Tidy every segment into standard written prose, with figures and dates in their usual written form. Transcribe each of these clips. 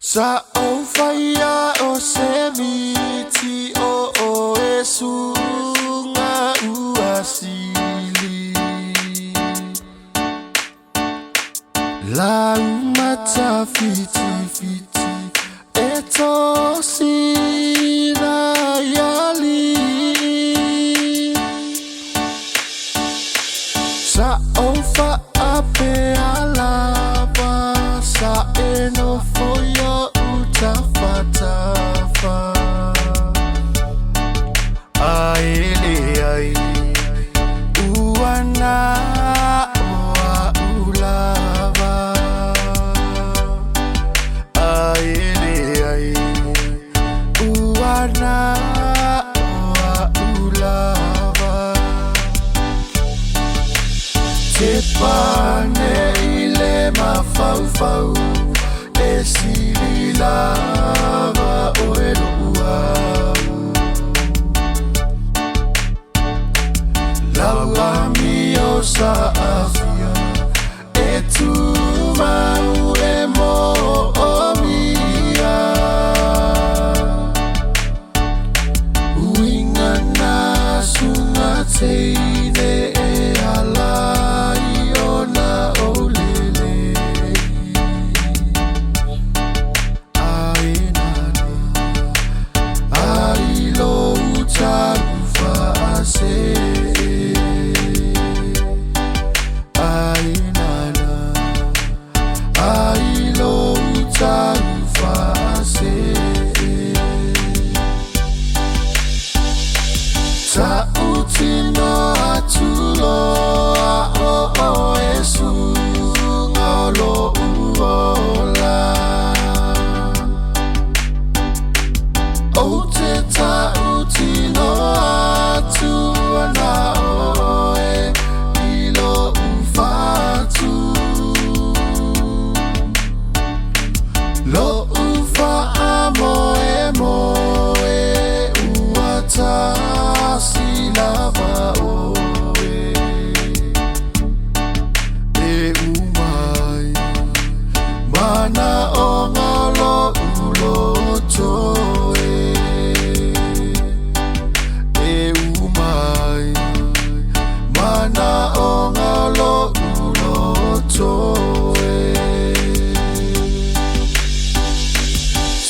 Sa o faya o semiti o esu nga uasili la umata fiti fiti eto sina yali sa o fa ape alaba sa eno foyo utafatafa aile ai uana oa ulava aile ai uana oa ulava te pane ile mafau esililava oelua laua mio sa afia etumau emo omia uingana sungateine e alai ona olele ailo utarufa ase ainana ailo utarufa ase ta utino atulo o esu ngolo uola o te ta utino atuana oe ilo ufatu lo ufa amoe moe uata silava oe e umai mana o ngalo ulotoe e umai mana o ngalo ulotoe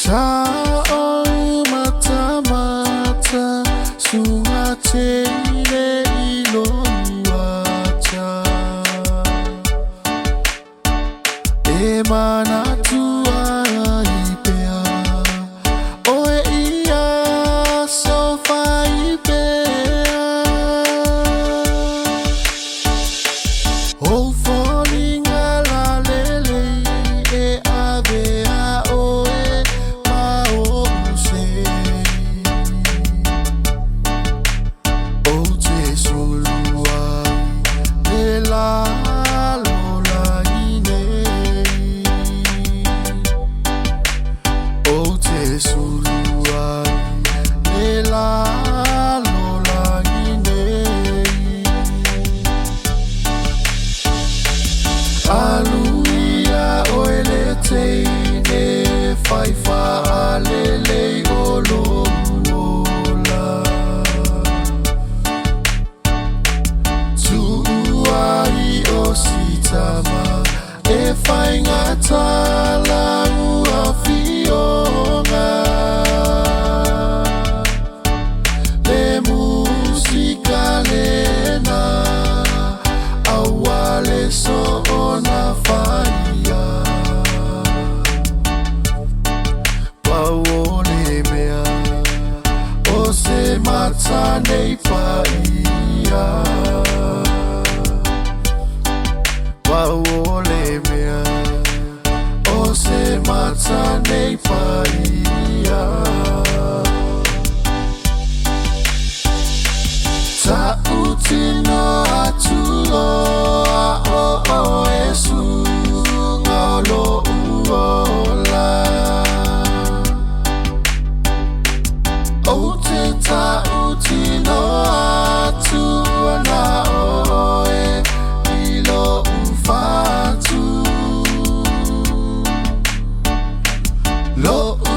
sa o mata mata sungateine ilo uata e mana tua ipea oe ia sofa ipea o falling ala lele e avea oe ma o se o te solua e la lola inei o te solua e la lola inei aluia oele teine faifa alele olo uola tuai o sitama e whaingata laua fionga le musika lena awale so ona faia pawole mea o se mata nei paia pawole mea o se mata nei paia ta utino atulo o esu ngolo uola o te ta utino atuana oe ilo ufatu lo